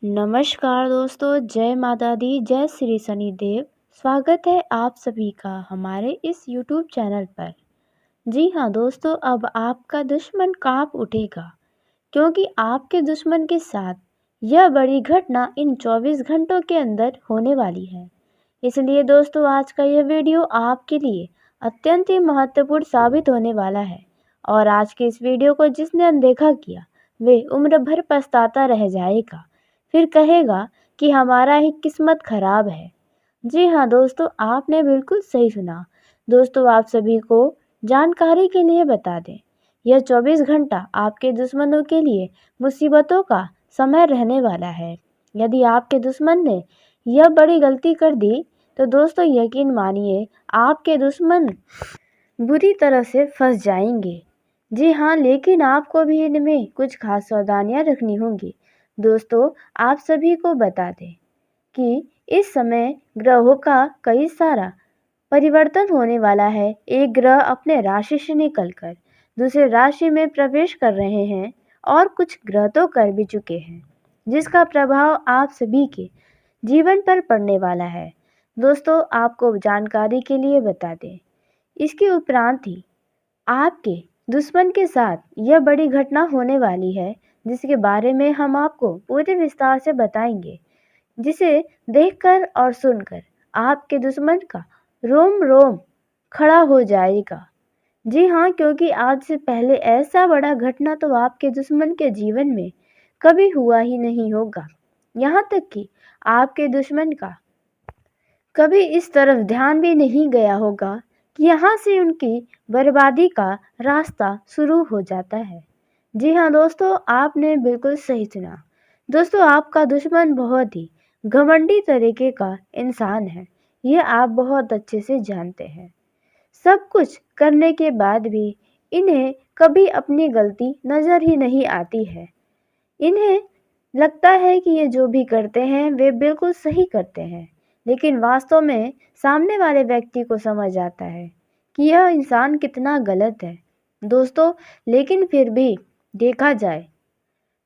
नमस्कार दोस्तों, जय माता दी, जय श्री शनिदेव। स्वागत है आप सभी का हमारे इस YouTube चैनल पर। जी हाँ दोस्तों, अब आपका दुश्मन काँप उठेगा क्योंकि आपके दुश्मन के साथ यह बड़ी घटना इन 24 घंटों के अंदर होने वाली है। इसलिए दोस्तों, आज का यह वीडियो आपके लिए अत्यंत ही महत्वपूर्ण साबित होने वाला है और आज के इस वीडियो को जिसने अनदेखा किया वे उम्र भर पछताता रह जाएगा, फिर कहेगा कि हमारा ही किस्मत खराब है। जी हाँ दोस्तों, आपने बिल्कुल सही सुना। दोस्तों, आप सभी को जानकारी के लिए बता दें, यह 24 घंटा आपके दुश्मनों के लिए मुसीबतों का समय रहने वाला है। यदि आपके दुश्मन ने यह बड़ी गलती कर दी तो दोस्तों यकीन मानिए आपके दुश्मन बुरी तरह से फंस जाएंगे। जी हाँ, लेकिन आपको भी इनमें कुछ खास सावधानियां रखनी होंगी। दोस्तों, आप सभी को बता दें कि इस समय ग्रहों का कई सारा परिवर्तन होने वाला है। एक ग्रह अपने राशि से निकलकर दूसरे राशि में प्रवेश कर रहे हैं और कुछ ग्रह तो कर भी चुके हैं, जिसका प्रभाव आप सभी के जीवन पर पड़ने वाला है। दोस्तों, आपको जानकारी के लिए बता दें, इसके उपरांत ही आपके दुश्मन के साथ यह बड़ी घटना होने वाली है, जिसके बारे में हम आपको पूरे विस्तार से बताएंगे, जिसे देखकर और सुनकर आपके दुश्मन का रोम रोम खड़ा हो जाएगा। जी हाँ, क्योंकि आज से पहले ऐसा बड़ा घटना तो आपके दुश्मन के जीवन में कभी हुआ ही नहीं होगा। यहाँ तक कि आपके दुश्मन का कभी इस तरफ ध्यान भी नहीं गया होगा कि यहाँ से उनकी बर्बादी का रास्ता शुरू हो जाता है। जी हाँ दोस्तों, आपने बिल्कुल सही सुना। दोस्तों, आपका दुश्मन बहुत ही घमंडी तरीके का इंसान है, ये आप बहुत अच्छे से जानते हैं। सब कुछ करने के बाद भी इन्हें कभी अपनी गलती नज़र ही नहीं आती है। इन्हें लगता है कि ये जो भी करते हैं वे बिल्कुल सही करते हैं, लेकिन वास्तव में सामने वाले व्यक्ति को समझ आता है कि यह इंसान कितना गलत है। दोस्तों, लेकिन फिर भी देखा जाए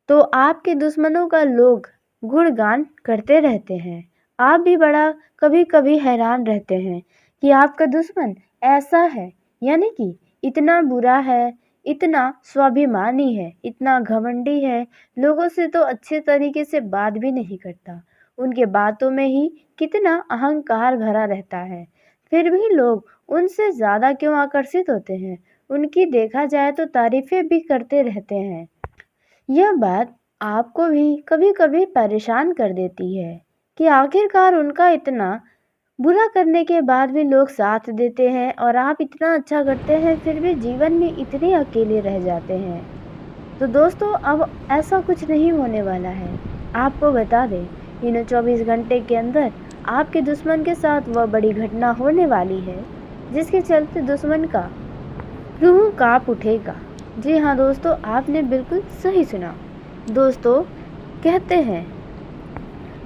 तो आपके दुश्मनों का लोग गुणगान करते रहते हैं। आप भी बड़ा कभी कभी हैरान रहते हैं कि आपका दुश्मन ऐसा है, यानी कि इतना बुरा है, इतना स्वाभिमानी है, इतना घमंडी है, लोगों से तो अच्छे तरीके से बात भी नहीं करता, उनके बातों में ही कितना अहंकार भरा रहता है। फिर भी लोग उनसे ज़्यादा क्यों आकर्षित होते हैं, उनकी देखा जाए तो तारीफें भी करते रहते हैं। यह बात आपको भी कभी कभी परेशान कर देती है कि आखिरकार उनका इतना बुरा करने के बाद भी लोग साथ देते हैं और आप इतना अच्छा करते हैं फिर भी जीवन में इतने अकेले रह जाते हैं। तो दोस्तों, अब ऐसा कुछ नहीं होने वाला है। आपको बता दें, इन 24 घंटे के अंदर आपके दुश्मन के साथ वह बड़ी घटना होने वाली है, जिसके चलते दुश्मन का रूह कांप उठेगा। जी हाँ दोस्तों, आपने बिल्कुल सही सुना। दोस्तों, कहते हैं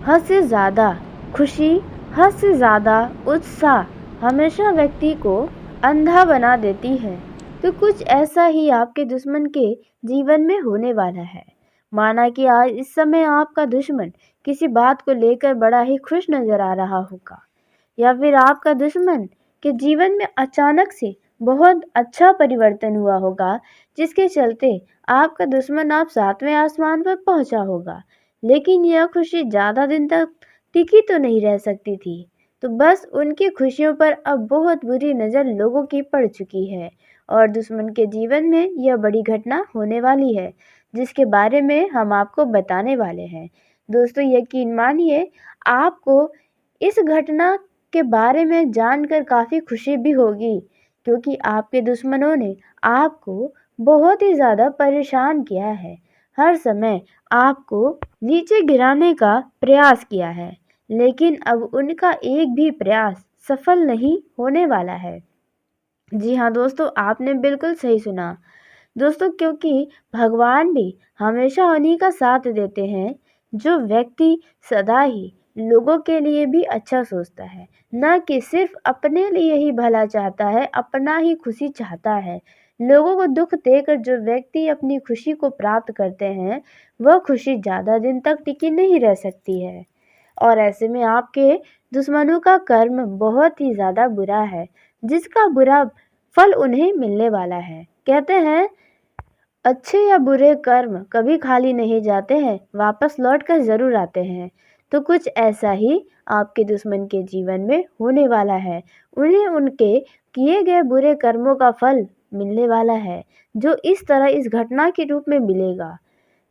हद से ज़्यादा खुशी, हद से ज़्यादा उत्साह हमेशा व्यक्ति को अंधा बना देती है। तो कुछ ऐसा ही आपके दुश्मन के जीवन में होने वाला है। माना कि आज इस समय आपका दुश्मन किसी बात को लेकर बड़ा ही खुश नज़र आ रहा होगा, या फिर आपका दुश्मन के जीवन में अचानक से बहुत अच्छा परिवर्तन हुआ होगा, जिसके चलते आपका दुश्मन आप 7वें आसमान पर पहुंचा होगा। लेकिन यह खुशी ज़्यादा दिन तक टिकी तो नहीं रह सकती थी, तो बस उनकी खुशियों पर अब बहुत बुरी नज़र लोगों की पड़ चुकी है और दुश्मन के जीवन में यह बड़ी घटना होने वाली है, जिसके बारे में हम आपको बताने वाले हैं। दोस्तों, यकीन मानिए आपको इस घटना के बारे में जानकर काफ़ी खुशी भी होगी, क्योंकि आपके दुश्मनों ने आपको बहुत ही ज़्यादा परेशान किया है, हर समय आपको नीचे गिराने का प्रयास किया है, लेकिन अब उनका एक भी प्रयास सफल नहीं होने वाला है। जी हाँ दोस्तों, आपने बिल्कुल सही सुना। दोस्तों, क्योंकि भगवान भी हमेशा उन्हीं का साथ देते हैं जो व्यक्ति सदा ही लोगों के लिए भी अच्छा सोचता है, न कि सिर्फ अपने लिए ही भला चाहता है, अपना ही खुशी चाहता है। लोगों को दुख देकर जो व्यक्ति अपनी खुशी को प्राप्त करते हैं, वह खुशी ज़्यादा दिन तक टिकी नहीं रह सकती है। और ऐसे में आपके दुश्मनों का कर्म बहुत ही ज़्यादा बुरा है, जिसका बुरा फल उन्हें मिलने वाला है। कहते हैं, अच्छे या बुरे कर्म कभी खाली नहीं जाते हैं, वापस लौट कर ज़रूर आते हैं। तो कुछ ऐसा ही आपके दुश्मन के जीवन में होने वाला है। उन्हें उनके किए गए बुरे कर्मों का फल मिलने वाला है, जो इस तरह इस घटना के रूप में मिलेगा,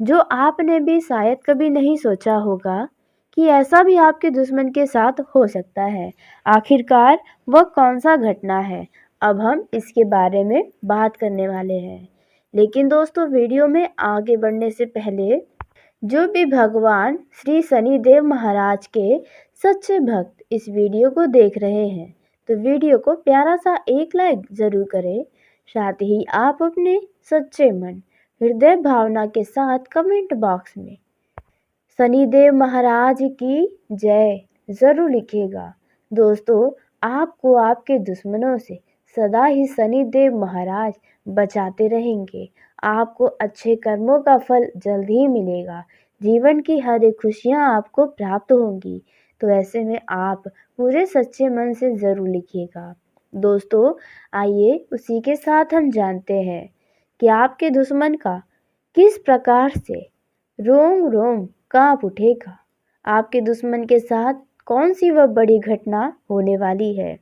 जो आपने भी शायद कभी नहीं सोचा होगा कि ऐसा भी आपके दुश्मन के साथ हो सकता है। आखिरकार वह कौन सा घटना है, अब हम इसके बारे में बात करने वाले हैं। लेकिन दोस्तों, वीडियो में आगे बढ़ने से पहले जो भी भगवान श्री शनिदेव महाराज के सच्चे भक्त इस वीडियो को देख रहे हैं, तो वीडियो को प्यारा सा एक लाइक ज़रूर करें। साथ ही आप अपने सच्चे मन, हृदय भावना के साथ कमेंट बॉक्स में शनिदेव महाराज की जय ज़रूर लिखिएगा। दोस्तों, आपको आपके दुश्मनों से सदा ही शनिदेव महाराज बचाते रहेंगे। आपको अच्छे कर्मों का फल जल्द ही मिलेगा। जीवन की हर एक खुशियाँ आपको प्राप्त होंगी। तो ऐसे में आप पूरे सच्चे मन से ज़रूर लिखिएगा। दोस्तों, आइए उसी के साथ हम जानते हैं कि आपके दुश्मन का किस प्रकार से रोम रोम काँप उठेगा। आपके दुश्मन के साथ कौन सी वह बड़ी घटना होने वाली है।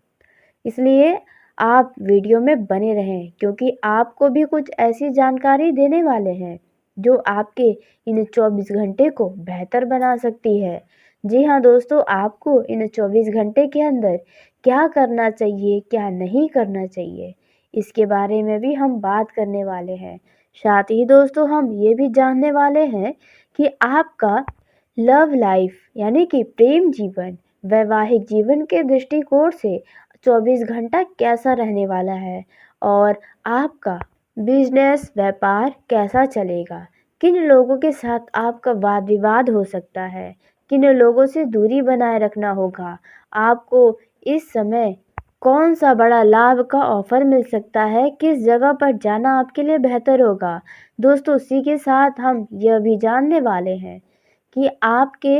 इसलिए आप वीडियो में बने रहें, क्योंकि आपको भी कुछ ऐसी जानकारी देने वाले हैं जो आपके इन 24 घंटे को बेहतर बना सकती है। जी हाँ दोस्तों, आपको इन 24 घंटे के अंदर क्या करना चाहिए, क्या नहीं करना चाहिए, इसके बारे में भी हम बात करने वाले हैं। साथ ही दोस्तों, हम ये भी जानने वाले हैं कि आपका लव लाइफ यानी कि प्रेम जीवन, वैवाहिक जीवन के दृष्टिकोण से 24 घंटा कैसा रहने वाला है, और आपका बिजनेस व्यापार कैसा चलेगा। किन लोगों के साथ आपका वाद विवाद हो सकता है, किन लोगों से दूरी बनाए रखना होगा। आपको इस समय कौन सा बड़ा लाभ का ऑफर मिल सकता है, किस जगह पर जाना आपके लिए बेहतर होगा। दोस्तों, उसी के साथ हम यह भी जानने वाले हैं कि आपके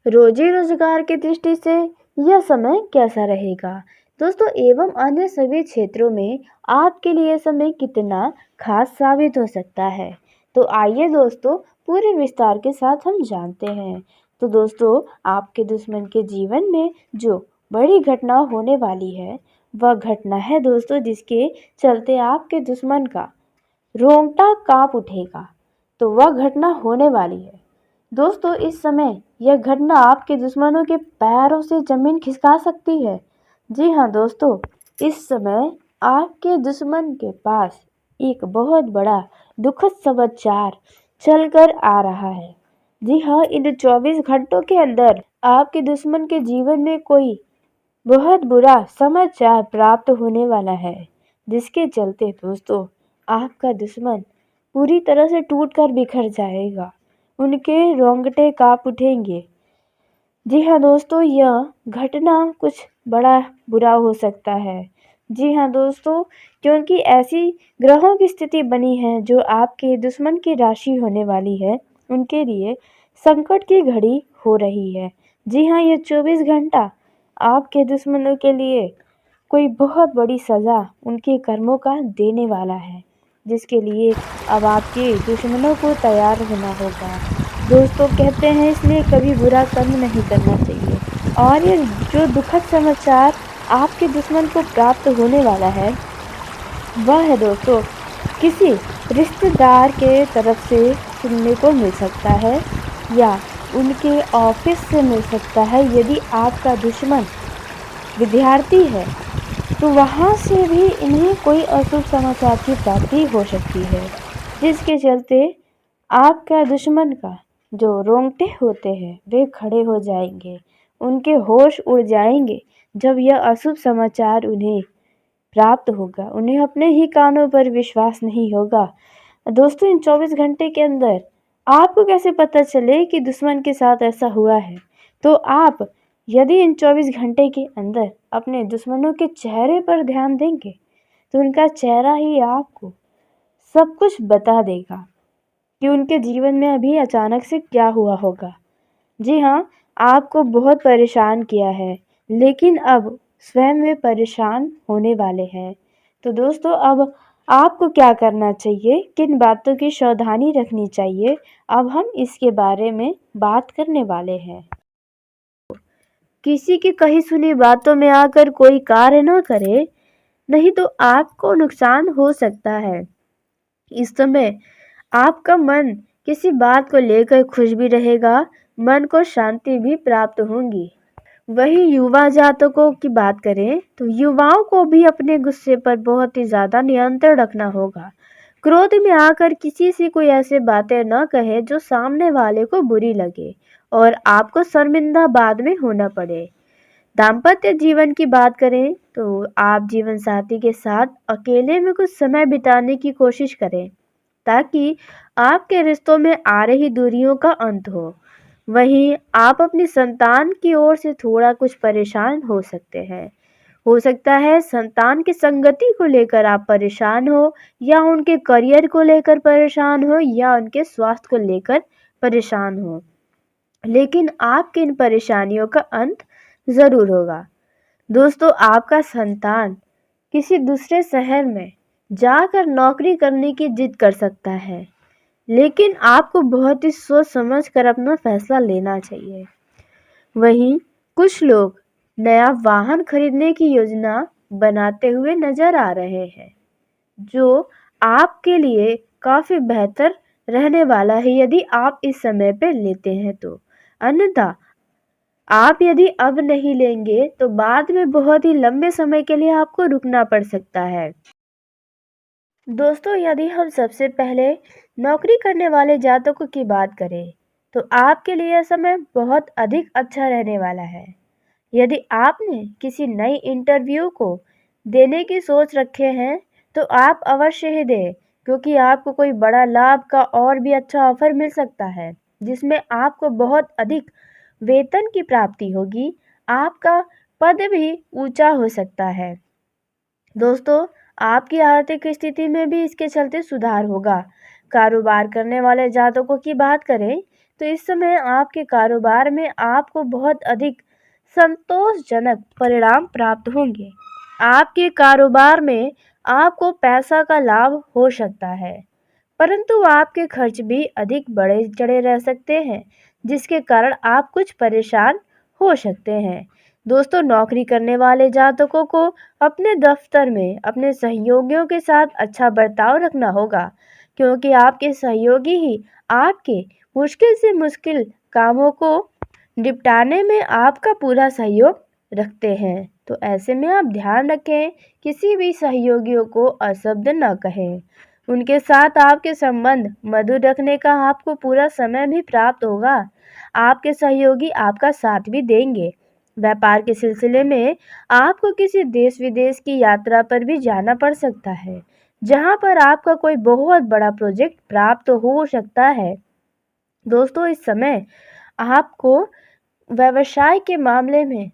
रोजी रोजगार की दृष्टि से यह समय कैसा रहेगा। दोस्तों, एवं अन्य सभी क्षेत्रों में आपके लिए समय कितना खास साबित हो सकता है। तो आइए दोस्तों, पूरे विस्तार के साथ हम जानते हैं। तो दोस्तों, आपके दुश्मन के जीवन में जो बड़ी घटना होने वाली है, वह घटना है दोस्तों जिसके चलते आपके दुश्मन का रोंगटा कांप उठेगा। तो वह घटना होने वाली है दोस्तों, इस समय यह घटना आपके दुश्मनों के पैरों से जमीन खिसका सकती है। जी हाँ दोस्तों, इस समय आपके दुश्मन के पास एक बहुत बड़ा दुखद समाचार चलकर आ रहा है। जी हाँ, इन 24 घंटों के अंदर आपके दुश्मन के जीवन में कोई बहुत बुरा समाचार प्राप्त होने वाला है, जिसके चलते दोस्तों आपका दुश्मन पूरी तरह से टूटकर बिखर जाएगा। उनके रोंगटे कांप उठेंगे। जी हाँ दोस्तों, यह घटना कुछ बड़ा बुरा हो सकता है। जी हाँ दोस्तों, क्योंकि ऐसी ग्रहों की स्थिति बनी है जो आपके दुश्मन की राशि होने वाली है, उनके लिए संकट की घड़ी हो रही है। जी हाँ, ये 24 घंटा आपके दुश्मनों के लिए कोई बहुत बड़ी सज़ा उनके कर्मों का देने वाला है, जिसके लिए अब आपके दुश्मनों को तैयार होना होगा। दोस्तों, कहते हैं इसलिए कभी बुरा कर्म नहीं करना चाहिए। और ये जो दुखद समाचार आपके दुश्मन को प्राप्त होने वाला है, वह है दोस्तों किसी रिश्तेदार के तरफ से सुनने को मिल सकता है, या उनके ऑफिस से मिल सकता है। यदि आपका दुश्मन विद्यार्थी है तो वहाँ से भी इन्हें कोई अशुभ समाचार की प्राप्ति हो सकती है, जिसके चलते आपका दुश्मन का जो रोंगटे होते हैं वे खड़े हो जाएंगे, उनके होश उड़ जाएंगे जब यह अशुभ समाचार उन्हें प्राप्त होगा। उन्हें अपने ही कानों पर विश्वास नहीं होगा। दोस्तों, इन 24 घंटे के अंदर आपको कैसे पता चले कि दुश्मन के साथ ऐसा हुआ है, तो आप यदि इन 24 घंटे के अंदर अपने दुश्मनों के चेहरे पर ध्यान देंगे, तो उनका चेहरा ही आपको सब कुछ बता देगा कि उनके जीवन में अभी अचानक से क्या हुआ होगा। जी हाँ, आपको बहुत परेशान किया है, लेकिन अब स्वयं वे परेशान होने वाले हैं। तो दोस्तों, अब आपको क्या करना चाहिए, किन बातों की सावधानी रखनी चाहिए, अब हम इसके बारे में बात करने वाले हैं। किसी की कही सुनी बातों में आकर कोई कार्य न करे, नहीं तो आपको नुकसान हो सकता है। इस समय आपका मन किसी बात को लेकर खुश भी रहेगा, मन को शांति भी प्राप्त होगी। वहीं युवा जातकों की बात करें तो युवाओं को भी अपने गुस्से पर बहुत ही ज़्यादा नियंत्रण रखना होगा। क्रोध में आकर किसी से कोई ऐसे बातें न कहे जो सामने वाले को बुरी लगे और आपको शर्मिंदा बाद में होना पड़े। दाम्पत्य जीवन की बात करें तो आप जीवन साथी के साथ अकेले में कुछ समय बिताने की कोशिश करें, ताकि आपके रिश्तों में आ रही दूरियों का अंत हो। वहीं आप अपनी संतान की ओर से थोड़ा कुछ परेशान हो सकते हैं। हो सकता है संतान की संगति को लेकर आप परेशान हो, या उनके करियर को लेकर परेशान हो, या उनके स्वास्थ्य को लेकर परेशान हो। लेकिन आपकी इन परेशानियों का अंत ज़रूर होगा। दोस्तों, आपका संतान किसी दूसरे शहर में जाकर नौकरी करने की जिद कर सकता है, लेकिन आपको बहुत ही सोच समझ कर अपना फैसला लेना चाहिए। वहीं कुछ लोग नया वाहन खरीदने की योजना बनाते हुए नजर आ रहे हैं, जो आपके लिए काफ़ी बेहतर रहने वाला है यदि आप इस समय पे लेते हैं तो। अन्यथा आप यदि अब नहीं लेंगे तो बाद में बहुत ही लंबे समय के लिए आपको रुकना पड़ सकता है। दोस्तों, यदि हम सबसे पहले नौकरी करने वाले जातकों की बात करें तो आपके लिए यह समय बहुत अधिक अच्छा रहने वाला है। यदि आपने किसी नई इंटरव्यू को देने की सोच रखे हैं तो आप अवश्य ही दें, क्योंकि आपको कोई बड़ा लाभ का और भी अच्छा ऑफर मिल सकता है, जिसमें आपको बहुत अधिक वेतन की प्राप्ति होगी। आपका पद भी ऊंचा हो सकता है। दोस्तों, आपकी आर्थिक स्थिति में भी इसके चलते सुधार होगा। कारोबार करने वाले जातकों की बात करें तो इस समय आपके कारोबार में आपको बहुत अधिक संतोषजनक परिणाम प्राप्त होंगे। आपके कारोबार में आपको पैसा का लाभ हो सकता है, परंतु आपके खर्च भी अधिक बढ़े चढ़े रह सकते हैं, जिसके कारण आप कुछ परेशान हो सकते हैं। दोस्तों, नौकरी करने वाले जातकों को अपने दफ्तर में अपने सहयोगियों के साथ अच्छा बर्ताव रखना होगा, क्योंकि आपके सहयोगी ही आपके मुश्किल से मुश्किल कामों को निपटाने में आपका पूरा सहयोग रखते हैं। तो ऐसे में आप ध्यान रखें, किसी भी सहयोगियों को अशब्द न कहें। उनके साथ आपके संबंध मधुर रखने का आपको पूरा समय भी प्राप्त होगा। आपके सहयोगी आपका साथ भी देंगे। व्यापार के सिलसिले में आपको किसी देश विदेश की यात्रा पर भी जाना पड़ सकता है, जहां पर आपका कोई बहुत बड़ा प्रोजेक्ट प्राप्त हो सकता है। दोस्तों, इस समय आपको व्यवसाय के मामले में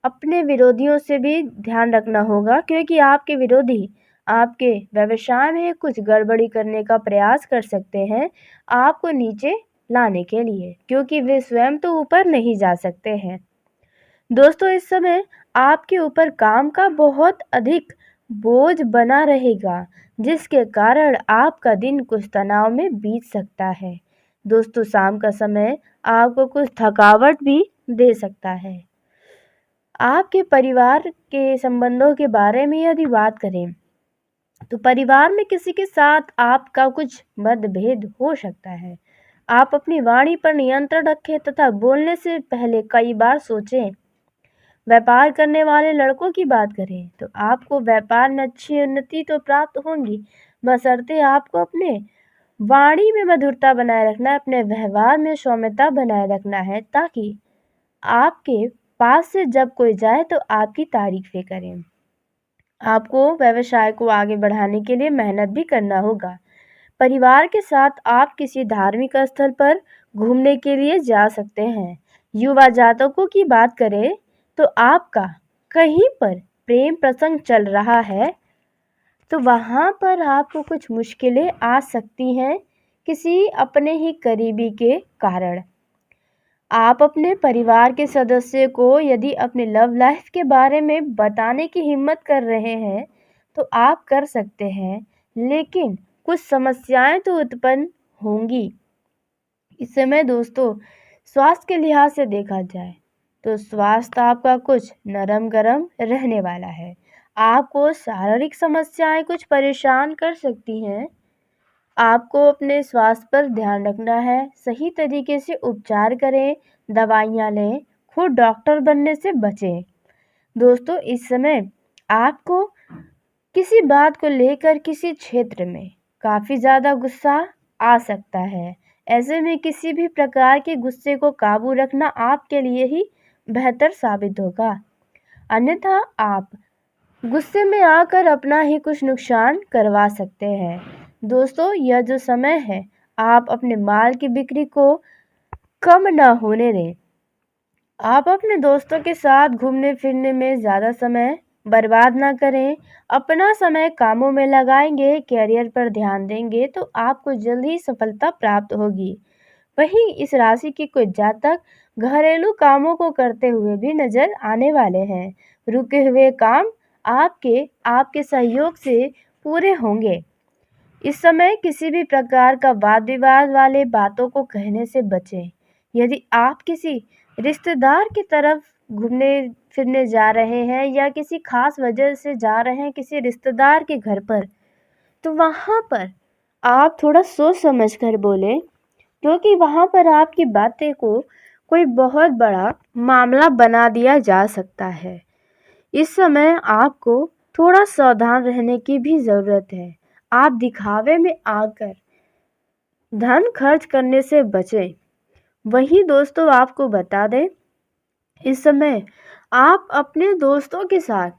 अपने विरोधियों से भी ध्यान रखना होगा, क्योंकि आपके विरोधी आपके व्यवसाय में कुछ गड़बड़ी करने का प्रयास कर सकते हैं आपको नीचे लाने के लिए, क्योंकि वे स्वयं तो ऊपर नहीं जा सकते हैं। दोस्तों, इस समय आपके ऊपर काम का बहुत अधिक बोझ बना रहेगा, जिसके कारण आपका दिन कुछ तनाव में बीत सकता है। दोस्तों, शाम का समय आपको कुछ थकावट भी दे सकता है। आपके परिवार के संबंधों के बारे में यदि बात करें तो परिवार में किसी के साथ आपका कुछ मतभेद हो सकता है। आप अपनी वाणी पर नियंत्रण रखें तथा बोलने से पहले कई बार सोचें। व्यापार करने वाले लड़कों की बात करें तो आपको व्यापार में अच्छी उन्नति तो प्राप्त होंगी, बशर्ते आपको अपने वाणी में मधुरता बनाए रखना है, अपने व्यवहार में सौम्यता बनाए रखना है, ताकि आपके पास से जब कोई जाए तो आपकी तारीफें करें। आपको व्यवसाय को आगे बढ़ाने के लिए मेहनत भी करना होगा। परिवार के साथ आप किसी धार्मिक स्थल पर घूमने के लिए जा सकते हैं। युवा जातकों की बात करें तो आपका कहीं पर प्रेम प्रसंग चल रहा है तो वहाँ पर आपको कुछ मुश्किलें आ सकती हैं किसी अपने ही करीबी के कारण। आप अपने परिवार के सदस्य को यदि अपने लव लाइफ के बारे में बताने की हिम्मत कर रहे हैं, तो आप कर सकते हैं, लेकिन कुछ समस्याएं तो उत्पन्न होंगी। इस समय दोस्तों, स्वास्थ्य के लिहाज से देखा जाए तो स्वास्थ्य आपका कुछ नरम गरम रहने वाला है। आपको शारीरिक समस्याएं कुछ परेशान कर सकती हैं। आपको अपने स्वास्थ्य पर ध्यान रखना है, सही तरीके से उपचार करें, दवाइयाँ लें, खुद डॉक्टर बनने से बचें। दोस्तों, इस समय आपको किसी बात को लेकर किसी क्षेत्र में काफ़ी ज़्यादा गुस्सा आ सकता है। ऐसे में किसी भी प्रकार के गुस्से को काबू रखना आपके लिए ही बेहतर साबित होगा। अन्यथा आप गुस्से में आकर अपना ही कुछ नुकसान करवा सकते हैं। दोस्तों, यह जो समय है, आप अपने माल की बिक्री को कम ना होने दें। आप अपने दोस्तों के साथ घूमने फिरने में ज़्यादा समय बर्बाद ना करें। अपना समय कामों में लगाएंगे, करियर पर ध्यान देंगे तो आपको जल्द ही सफलता प्राप्त होगी। वहीं इस राशि के कुछ जातक घरेलू कामों को करते हुए भी नजर आने वाले हैं। रुके हुए काम आपके सहयोग से पूरे होंगे। इस समय किसी भी प्रकार का वाद विवाद वाले बातों को कहने से बचें। यदि आप किसी रिश्तेदार की तरफ घूमने फिरने जा रहे हैं या किसी खास वजह से जा रहे हैं किसी रिश्तेदार के घर पर, तो वहाँ पर आप थोड़ा सोच समझ कर बोलें, क्योंकि वहाँ पर आपकी बातें को कोई बहुत बड़ा मामला बना दिया जा सकता है। इस समय आपको थोड़ा सावधान रहने की भी ज़रूरत है। आप दिखावे में आकर धन खर्च करने से बचें। वहीं दोस्तों, आपको बता दें, इस समय आप अपने दोस्तों के साथ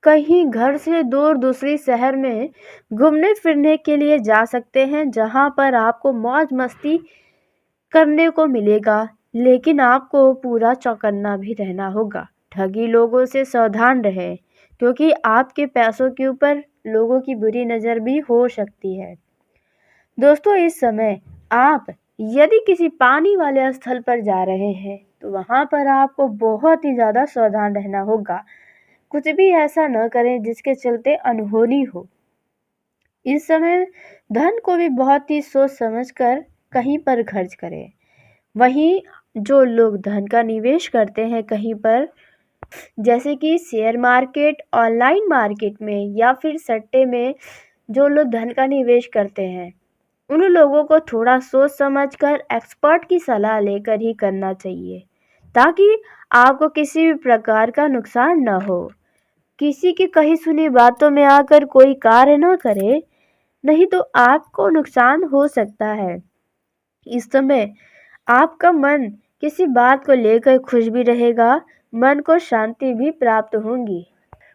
कहीं घर से दूर दूसरी शहर में घूमने फिरने के लिए जा सकते हैं, जहां पर आपको मौज मस्ती करने को मिलेगा, लेकिन आपको पूरा चौकन्ना भी रहना होगा। ठगी लोगों से सावधान रहें, क्योंकि आपके पैसों के ऊपर लोगों की बुरी नज़र भी हो सकती है। दोस्तों, इस समय आप यदि किसी पानी वाले स्थल पर जा रहे हैं, तो वहाँ पर आपको बहुत ही ज़्यादा सावधान रहना होगा। कुछ भी ऐसा न करें जिसके चलते अनहोनी हो। इस समय धन को भी बहुत ही सोच समझ कर कहीं पर खर्च करें। वहीं जो लोग धन का निवेश करते हैं कहीं पर, जैसे कि शेयर मार्केट, ऑनलाइन मार्केट में या फिर सट्टे में, जो लोग धन का निवेश करते हैं, उन लोगों को थोड़ा सोच समझकर एक्सपर्ट की सलाह लेकर ही करना चाहिए, ताकि आपको किसी भी प्रकार का नुकसान न हो। किसी की कही सुनी बातों में आकर कोई कार्य न करे, नहीं तो आपको नुकसान हो सकता है। इस समय आपका मन किसी बात को लेकर खुश भी रहेगा, मन को शांति भी प्राप्त होगी।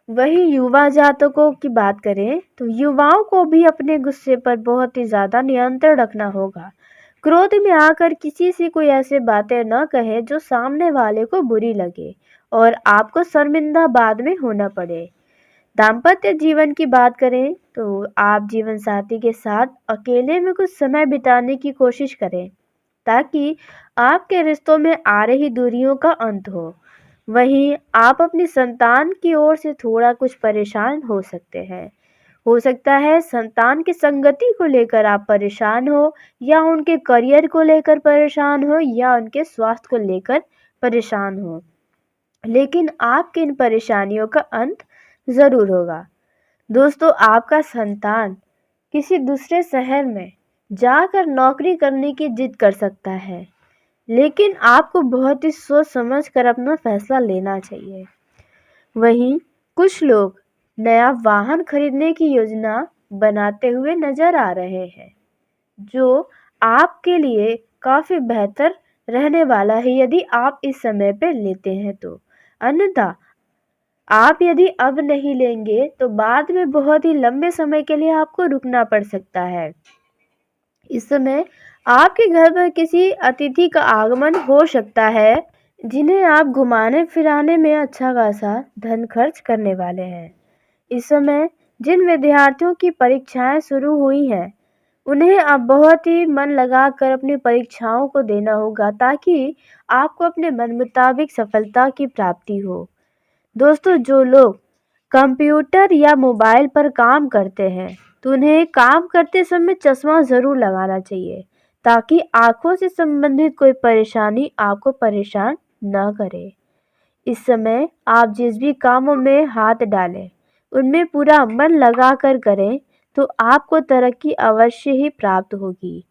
वही युवा जातकों की बात करें तो युवाओं को भी अपने गुस्से पर बहुत ही ज़्यादा नियंत्रण रखना होगा। क्रोध में आकर किसी से कोई ऐसे बातें न कहे जो सामने वाले को बुरी लगे और आपको शर्मिंदा बाद में होना पड़े। दाम्पत्य जीवन की बात करें तो आप जीवन साथी के साथ अकेले में कुछ समय बिताने की कोशिश करें, ताकि आपके रिश्तों में आ रही दूरियों का अंत हो। वहीं आप अपनी संतान की ओर से थोड़ा कुछ परेशान हो सकते हैं। हो सकता है संतान की संगति को लेकर आप परेशान हो, या उनके करियर को लेकर परेशान हो, या उनके स्वास्थ्य को लेकर परेशान हो, लेकिन आपकी इन परेशानियों का अंत ज़रूर होगा। दोस्तों, आपका संतान किसी दूसरे शहर में जाकर नौकरी करने की जिद कर सकता है, लेकिन आपको बहुत ही सोच समझ कर अपना फैसला लेना चाहिए। वहीं कुछ लोग नया वाहन खरीदने की योजना बनाते हुए नजर आ रहे हैं, जो आपके लिए काफ़ी बेहतर रहने वाला है यदि आप इस समय पे लेते हैं तो। अन्यथा आप यदि अब नहीं लेंगे तो बाद में बहुत ही लंबे समय के लिए आपको रुकना पड़ सकता है। इस समय आपके घर पर किसी अतिथि का आगमन हो सकता है, जिन्हें आप घुमाने फिराने में अच्छा खासा धन खर्च करने वाले हैं। इस समय जिन विद्यार्थियों की परीक्षाएं शुरू हुई हैं, उन्हें अब बहुत ही मन लगाकर अपनी परीक्षाओं को देना होगा ताकि आपको अपने मन मुताबिक सफलता की प्राप्ति हो। दोस्तों, जो लोग कंप्यूटर या मोबाइल पर काम करते हैं, तो उन्हें काम करते समय चश्मा ज़रूर लगाना चाहिए ताकि आँखों से संबंधित कोई परेशानी आपको परेशान न करे। इस समय आप जिस भी कामों में हाथ डालें, उनमें पूरा मन लगाकर करें, तो आपको तरक्की अवश्य ही प्राप्त होगी।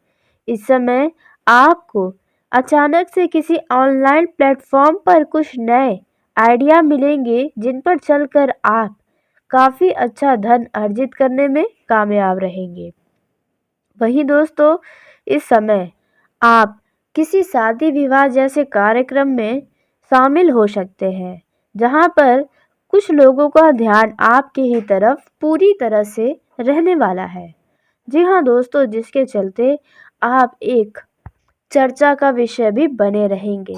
इस समय आपको अचानक से किसी ऑनलाइन प्लेटफॉर्म पर कुछ नए आइडिया मिलेंगे जिन पर चलकर आप काफ़ी अच्छा धन अर्जित करने में कामयाब रहेंगे। वहीं दोस्तों, इस समय आप किसी शादी विवाह जैसे कार्यक्रम में शामिल हो सकते हैं, जहां पर कुछ लोगों का ध्यान आपके ही तरफ पूरी तरह से रहने वाला है। जी हाँ दोस्तों, जिसके चलते आप एक चर्चा का विषय भी बने रहेंगे।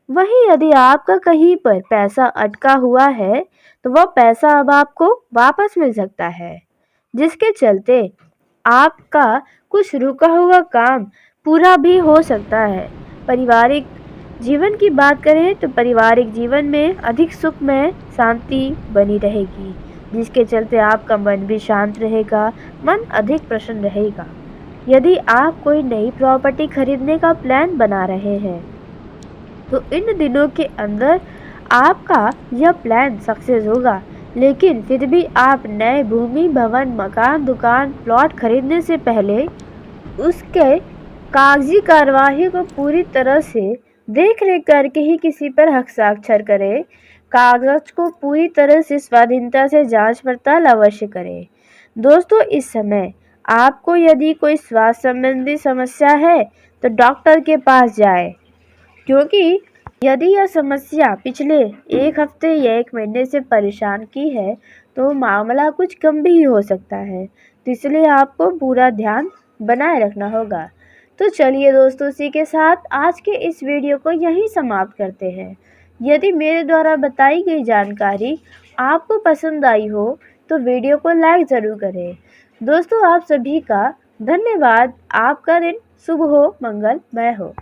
वहीं यदि आपका कहीं पर पैसा अटका हुआ है, तो वह पैसा अब आपको वापस मिल सकता है, जिसके चलते आपका कुछ रुका हुआ काम पूरा भी हो सकता है। पारिवारिक जीवन की बात करें तो पारिवारिक जीवन में अधिक सुखमय शांति बनी रहेगी, जिसके चलते आपका मन भी शांत रहेगा, मन अधिक प्रसन्न रहेगा। यदि आप कोई नई प्रॉपर्टी खरीदने का प्लान बना रहे हैं, तो इन दिनों के अंदर आपका यह प्लान सक्सेस होगा। लेकिन फिर भी आप नए भूमि, भवन, मकान, दुकान, प्लॉट खरीदने से पहले उसके कागजी कार्यवाही को पूरी तरह से देख रेख करके ही किसी पर हस्ताक्षर करें। कागज को पूरी तरह से स्वाधीनता से जांच पड़ताल अवश्य करें। दोस्तों, इस समय आपको यदि कोई स्वास्थ्य संबंधी समस्या है तो डॉक्टर के पास जाएं, क्योंकि यदि यह समस्या पिछले एक हफ्ते या एक महीने से परेशान की है, तो मामला कुछ गंभीर हो सकता है। तो इसलिए आपको पूरा ध्यान बनाए रखना होगा। तो चलिए दोस्तों, इसी के साथ आज के इस वीडियो को यहीं समाप्त करते हैं। यदि मेरे द्वारा बताई गई जानकारी आपको पसंद आई हो तो वीडियो को लाइक ज़रूर करें। दोस्तों, आप सभी का धन्यवाद। आपका दिन शुभ हो, मंगलमय हो।